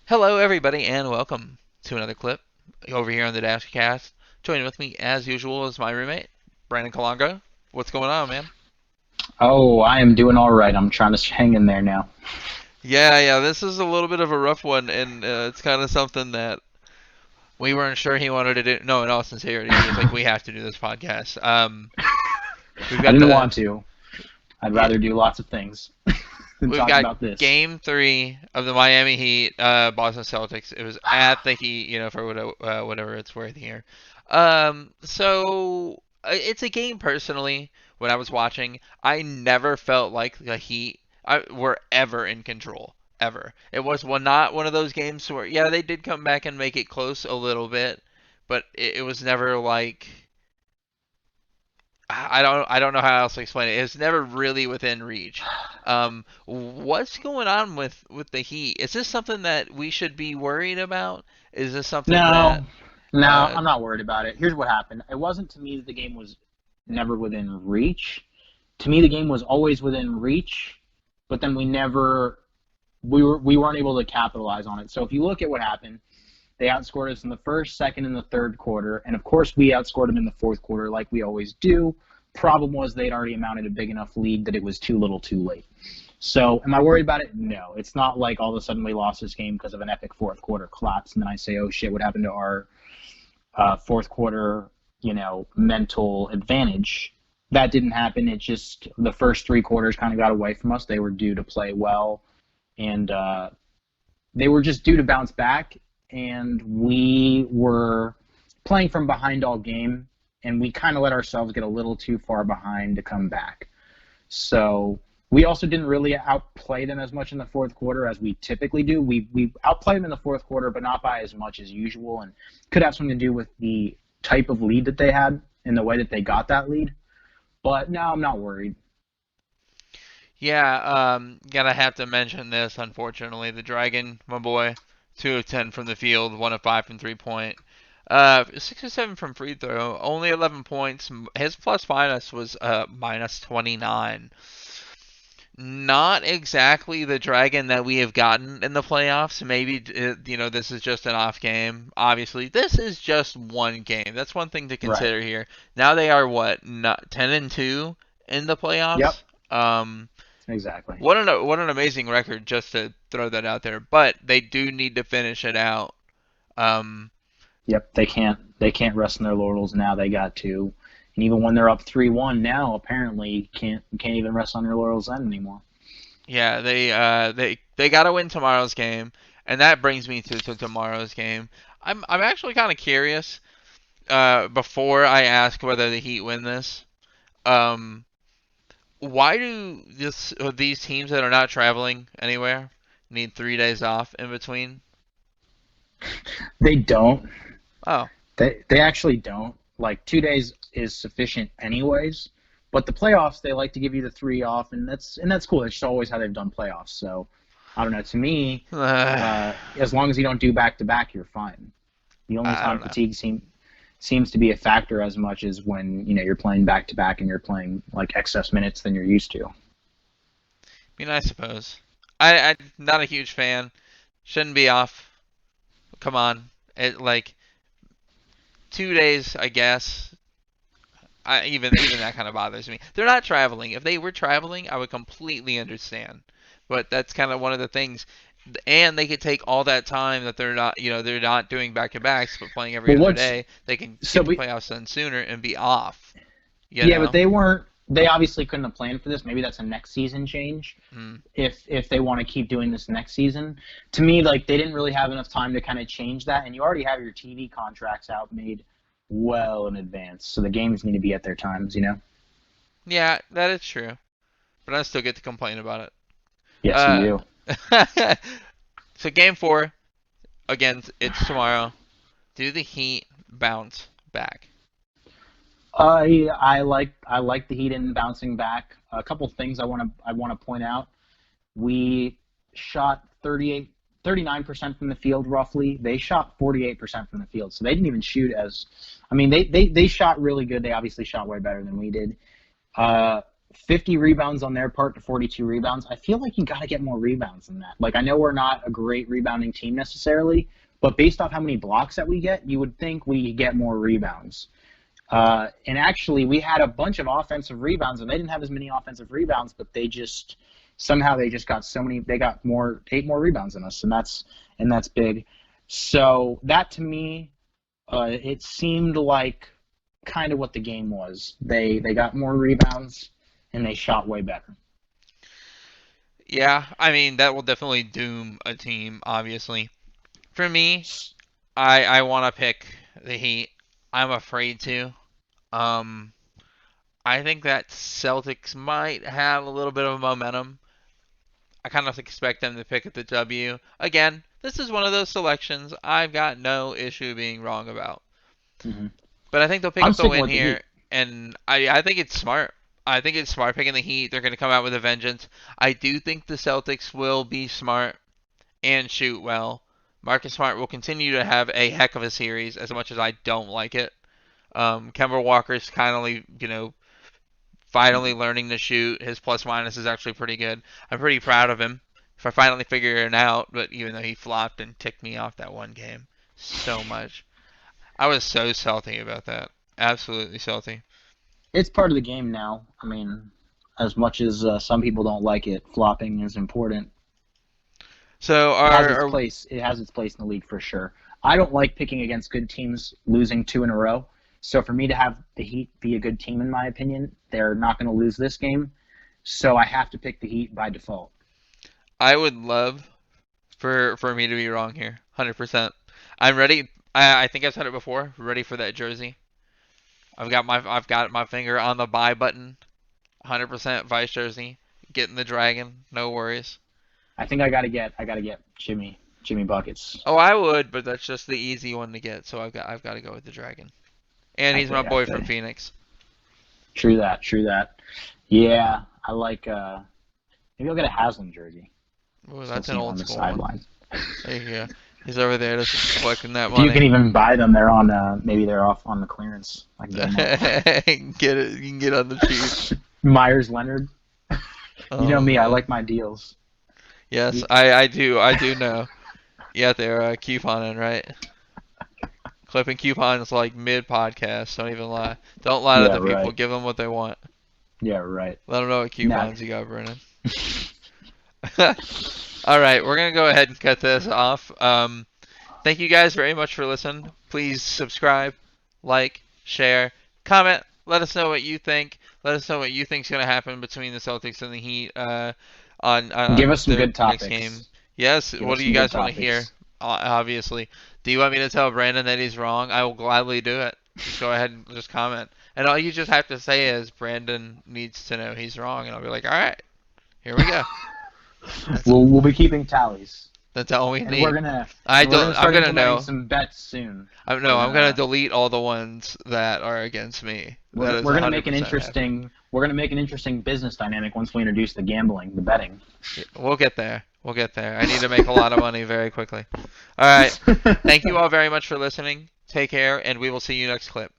Hello, everybody, and welcome to another clip over here on the Dasch Cast. Joining with me, as usual, is my roommate, Brandon Colongo. What's going on, man? Oh, I am doing all right. I'm trying to hang in there now. Yeah, this is a little bit of a rough one, and it's kind of something that we weren't sure he wanted to do. No, in all sincerity, he was like, "We have to do this podcast." We've I got didn't the want to. I'd yeah, rather do lots of things than we've talk got about this. Game 3 of the Miami Heat, Boston Celtics. It was at the Heat, for whatever it's worth here. It's a game personally. When I was watching, I never felt like the Heat were ever in control. Ever. It was not one of those games where, yeah, they did come back and make it close a little bit, but it was never like I don't know how else to explain it. It's never really within reach. What's going on with the Heat? Is this something that we should be worried about? Is this something that No, no, uh I'm not worried about it. Here's what happened. It wasn't to me that the game was never within reach. To me, the game was always within reach, but then we weren't able to capitalize on it. So if you look at what happened, they outscored us in the first, second, and the third quarter, and of course we outscored them in the fourth quarter like we always do. Problem was they'd already amounted a big enough lead that it was too little, too late. So, am I worried about it? No. It's not like all of a sudden we lost this game because of an epic fourth quarter collapse, and then I say, "Oh shit, what happened to our fourth quarter, mental advantage?" That didn't happen. It just the first three quarters kind of got away from us. They were due to play well, and they were just due to bounce back, and we were playing from behind all game, and we kind of let ourselves get a little too far behind to come back. So we also didn't really outplay them as much in the fourth quarter as we typically do. We outplayed them in the fourth quarter, but not by as much as usual, and could have something to do with the type of lead that they had and the way that they got that lead. But no, I'm not worried. gotta have to mention this, unfortunately. The Dragon, my boy, 2 of 10 from the field, 1 of 5 from 3 point. 6 or 7 from free throw, only 11 points. His plus minus was minus 29. Not exactly the Dragon that we have gotten in the playoffs. Maybe this is just an off game. Obviously, this is just one game. That's one thing to Right. consider here. Now they are what, not 10-2 in the Yep. playoffs. Exactly. What an amazing record, just to throw that out there. But they do need to finish it out. Um, Yep. They can't rest on their laurels now. They got to. And even when they're up 3-1 now, apparently can't even rest on their laurels then anymore. yeah, they got to win tomorrow's game, and that brings me to tomorrow's game. I'm actually kind of curious. Before I ask whether the Heat win this, um, why do these teams that are not traveling anywhere need 3 days off in between? They don't. Oh, They actually don't. Like 2 days is sufficient anyways. But the playoffs they like to give you the three off, and that's cool. That's just always how they've done playoffs. So I don't know. To me, as long as you don't do back to back, you're fine. The only I time don't know. fatigue seems to be a factor as much as when you're playing back to back and you're playing like excess minutes than you're used to. I mean, I suppose. I'm not a huge fan. Shouldn't be off. Come on, it like 2 days, I guess. Even that kind of bothers me. They're not traveling. If they were traveling, I would completely understand. But that's kind of one of the things. And they could take all that time that they're not doing back to backs, but playing every Well, other what's day. They can so get the we playoffs done sooner and be off. You yeah, but know? they weren't. They obviously couldn't have planned for this. Maybe that's a next season change. Mm. If they want to keep doing this next season. To me, like they didn't really have enough time to kind of change that, and you already have your TV contracts out made well in advance, so the games need to be at their times. Yeah, that is true. But I still get to complain about it. Yes, you Uh, do. so game 4 again. It's tomorrow. Do the Heat bounce back? I like the Heat in bouncing back. A couple things I want to point out. We shot 39% from the field roughly. They shot 48% from the field, so they didn't even shoot as. I mean, they shot really good. They obviously shot way better than we did. 50 rebounds on their part to 42 rebounds. I feel like you got to get more rebounds than that. Like, I know we're not a great rebounding team necessarily, but based off how many blocks that we get, you would think we get more rebounds. And actually, we had a bunch of offensive rebounds, and they didn't have as many offensive rebounds, but they just somehow they just got so many. They got 8 more rebounds than us, and that's big. So that to me, it seemed like kind of what the game was. They got more rebounds and they shot way better. Yeah, I mean that will definitely doom a team. Obviously, for me, I want to pick the Heat. I'm afraid to. Um, I think that Celtics might have a little bit of momentum. I kind of expect them to pick up the W. Again, this is one of those selections I've got no issue being wrong about. Hmm. But I think they'll pick I'm up the sticking win with the here, Heat. and I think it's smart. I think it's smart picking the Heat. They're going to come out with a vengeance. I do think the Celtics will be smart and shoot well. Marcus Smart will continue to have a heck of a series, as much as I don't like it. Kemba Walker's kindly, finally Hmm. learning to shoot. His plus minus is actually pretty good. I'm pretty proud of him for finally figuring it out. But even though he flopped and ticked me off that one game so much, I was so salty about that. Absolutely salty. It's part of the game now. I mean, as much as some people don't like it, flopping is important. So It has its are place. It has its place in the league for sure. I don't like picking against good teams, losing 2 in a row. So for me to have the Heat be a good team, in my opinion, they're not going to lose this game. So I have to pick the Heat by default. I would love for me to be wrong here, 100%. I'm ready. I think I've said it before. Ready for that jersey. I've got my finger on the buy button. 100% Vice jersey. Getting the dragon. No worries. I think I gotta get Jimmy buckets. Oh, I would, but that's just the easy one to get. So I've got to go with the dragon. And I he's my feel, I boy feel from you. Phoenix. True that. True that. Yeah, I like. Maybe I'll get a Haslam jersey. Ooh, Still that's an see him old on the school one. sideline. There you go. He's over there just collecting that If you money. can even buy them, they're on. Maybe they're off on the clearance. I can get them off. Get it. You can get on the cheap. Myers Leonard. You know Oh me. I man. like my deals. Yes, You- I do know. Yeah, they're couponing, right? Clipping coupons like mid podcast. Don't even lie. Don't lie to Yeah. the people. Right. Give them what they want. Yeah. Right. Let them know what Nah. coupons you got, Brennan. All right, we're gonna go ahead and cut this off. Thank you guys very much for listening. Please subscribe, like, share, comment. Let us know what you think. Let us know what you think's gonna happen between the Celtics and the Heat Give on us some the good next game. topics. Yes. Give What us do you some good guys want to hear? topics. Obviously. Do you want me to tell Brandon that he's wrong? I will gladly do it. Just go ahead and just comment. And all you just have to say is Brandon needs to know he's wrong, and I'll be like, all right, here we go. That's We'll be keeping tallies, that's all we and we're need. gonna I and we're don't. gonna I'm start gonna implementing know. some bets soon. I no. We're I'm gonna gonna delete all the ones that are against me. we're, That is we're gonna make an 100% happening. interesting we're gonna make an interesting business dynamic once we introduce the gambling, the betting. Yeah, we'll get there. We'll get there. I need to make a lot of money very quickly. All right. Thank you all very much for listening. Take care, and we will see you next clip.